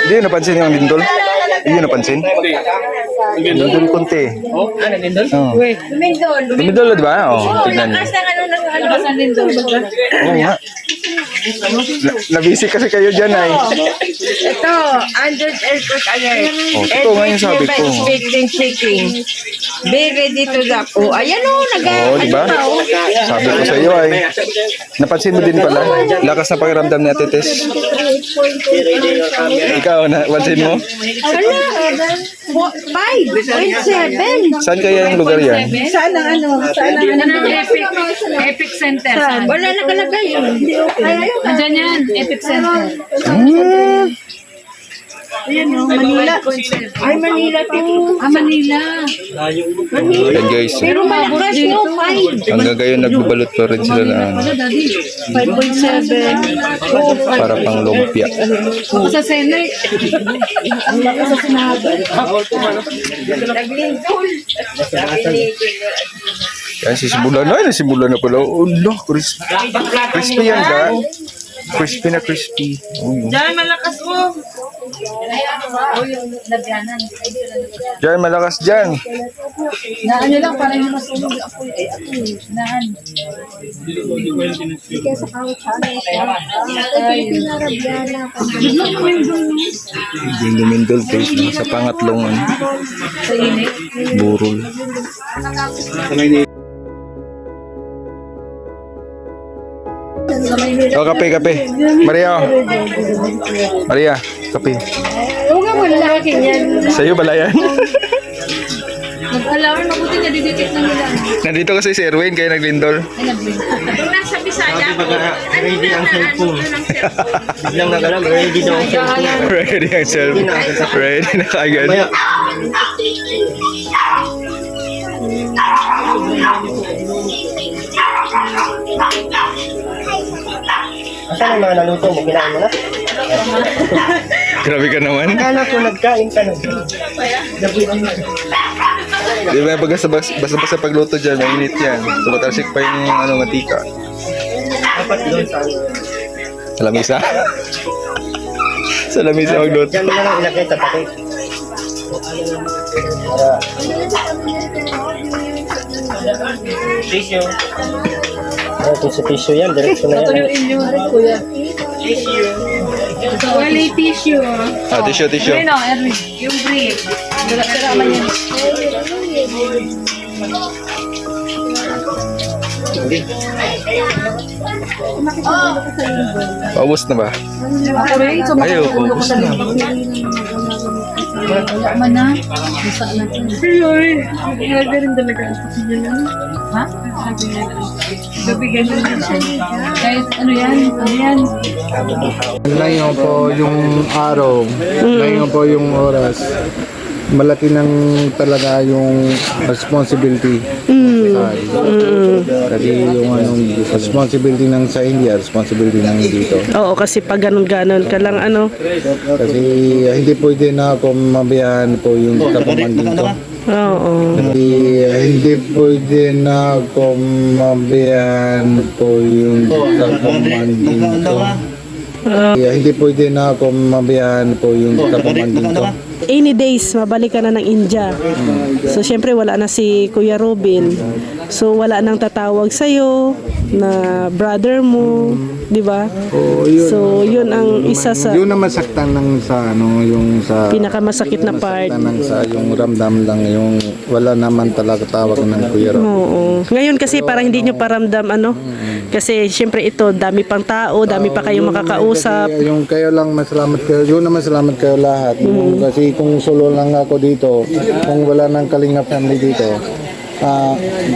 Hindi yun napansin yung lindol. Hindi yun napansin. Lindol konti. Lindol? Oo. Lindol, di ba? Oo, tignan niyo. Lakas ang lindol. Oo nga. Nabisi kasi kayo dyan ay. Ito, 100 aircraft again. Oh, ito nga yung sabi ko. Speaking, shaking. Be ready to the po. Ayan o, Oo, di ba? Sabi ko sa iyo ay. Napansin mo din pala. Lakas na pakiramdam ni Ate Tess. Ikaw, napansin mo? Hala, 5.7. Saan kaya yung lugar yan? Sana ano? Epic Center. Saan? Wala nakalagay yun. Andyan yan, Epic Center. Ayan o, Manila. Ay, Manila to. Manila. Ayan guys. Pero malakas no, 5. Hanggang ngayon nagbabalot pa rin sila na ano, Wala, Daddy. 5.7. para pang lumpia. Ako sa Senate. Ang lakas sa sinabi. Naglingkol. Yan si Sibulan. Ay, nasibulan na pala. Oh, no, crispy. Crispy yan ga. Crispy na crispy. Oh, Diyan, malakas mo. Diyan, malakas dyan. Naan lang, para hindi masunog ako. Naan. Yung lumindol guys. Sa pangatlong ano, Sa init. burol. Oh, kape, kape. Maria. Maria, kape. Huwag nga mo lalaking yan. Sa'yo bala yan. Nag-alarm, mabuti na didetect na nila. Nandito kasi si Erwin, kaya naglindol. Ay, nag-blink. Kung nasa Bisaya, Ready ang cellphone. Biglang nagalaw, ready daw ang cellphone. Ready ang cellphone. Ready na kaagad. Maya, asan ang mga naluto mo? Kinain mo na? Grabe ka naman. Akala ko nagkain ka na. Di ba basta pagluto dyan, mainit yan. Tumatalsik pa yung ano, mantika. Dapat doon sa Sa lamisa. Sa lamisa magluto. Diyan mo na lang ilagay sa pakit. Tissue. Tissue yan. Diretso na yan. Tuyuin nyo, kuya. Tissue. Wala tissue. Ah, tissue, tissue. Ayun o, Erwin. Yung brief. Dala man yan. Paubos na ba? Ako rin, so Ayaw, paubos na. wala man na. Basta na. Ay, grabe rin talaga. Ha? Gabigyan na siya. Kahit ano yan? Ano yan? Ngayon po yung araw, ngayon po yung oras. Malaki ng talaga yung responsibility. Kasi yung anong responsibility ng sa India, responsibility ng dito. Oo, kasi pag ganun-ganon ka lang, ano. Kasi hindi pwede na ako mabiyahan po yung kapaman dito. Oo. Hindi pwede na ako mabiyahan po yung kapaman dito. Hindi pwede na ako mabiyahan po yung kapaman dito. Any days, mabalik ka na ng India. So, syempre, wala na si Kuya Robin. So, wala nang tatawag sa'yo na brother mo, di ba? So, yun ang isa sa Yun naman saktan ng sa ano, yung sa pinakamasakit na part. ng sa yung ramdam lang yung wala naman talaga tawag ng Kuya Rob. Oo. Ngayon kasi parang hindi nyo paramdam, ano? Kasi syempre ito, dami pang tao, dami pa kayong makakausap. Kasi yung kayo lang masalamat kayo. Yun naman salamat kayo lahat. Kasi kung solo lang ako dito, kung wala nang Kalinga family dito,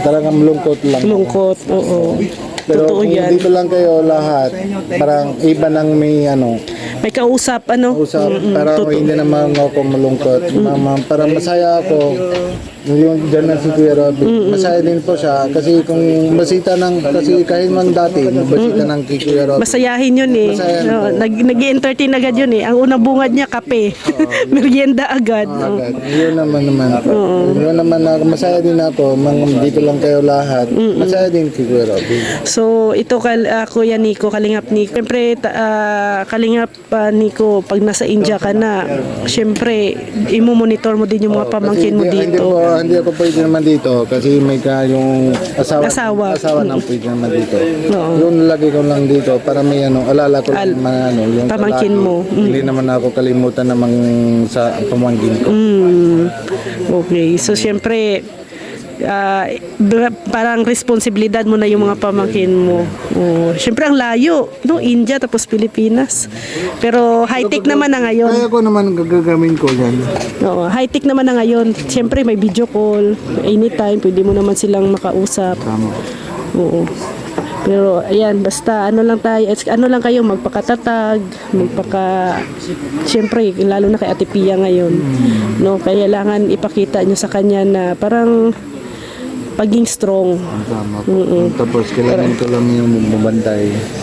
talagang lungkot lang. Lungkot, oo. Pero Totoo kung yan. dito lang kayo lahat, parang iba nang may ano, May kausap, ano? usap, para hindi naman ako malungkot. Para masaya ako Yung dyan na si Kuya Robin. Masaya din po siya kasi kung basita ng, kasi kahit man dati, basita ng kay Kuya Robin. Masayahin yun eh. Masayahin No, nag-entertain agad yun eh. Ang unang bungad niya, kape. Merienda agad. Oh. Agad. Yun naman. Yun naman ako. Masaya din ako. Dito lang kayo lahat. Masaya din kay Kuya Robin. So, ito Kuya Nico, Kalingap Nico. Siyempre, Kalingap Nico, pag nasa India ka na, siyempre, imomonitor mo din yung mga pamangkin mo dito. Hindi ako pwede naman dito kasi may yung Asawa. nang pwede naman dito. Oo. Yun lagi ko lang dito para may alala ko naman yung pamangkin lagi. mo. Hindi naman ako kalimutan namang sa pamangkin ko. Okay. So, siyempre, parang responsibilidad mo na yung mga pamangkin mo. Siyempre, ang layo. No? India, tapos Pilipinas. Pero high-tech naman na ngayon. Kaya ko naman gagamin ko yan. Oo, high-tech naman na ngayon. Siyempre, may video call. Anytime, pwede mo naman silang makausap. Tama. Oo. Pero ayan, basta ano lang kayo, magpakatatag, siyempre, lalo na kay Ate Pia ngayon. No, kailangan ipakita nyo sa kanya na parang paging strong. Tama po. Tapos kailangan ko lang yung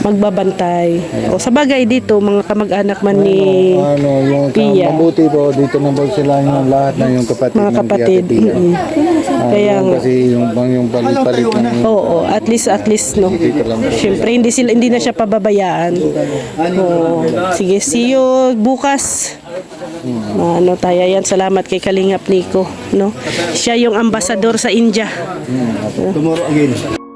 Magbabantay. O sa bagay dito, mga kamag-anak man ni yung Pia. mabuti po dito na po sila yung lahat na yung kapatid Mga ng kapatid. Ate Pia. Kaya Yung kasi yung palit-palit ng Oo, at least no. Siyempre hindi na siya pababayaan. Oo. Sige, see you bukas. Ano tayo yan, salamat kay Kalingap Nico, no. Siya yung ambasador sa India. Tomorrow again.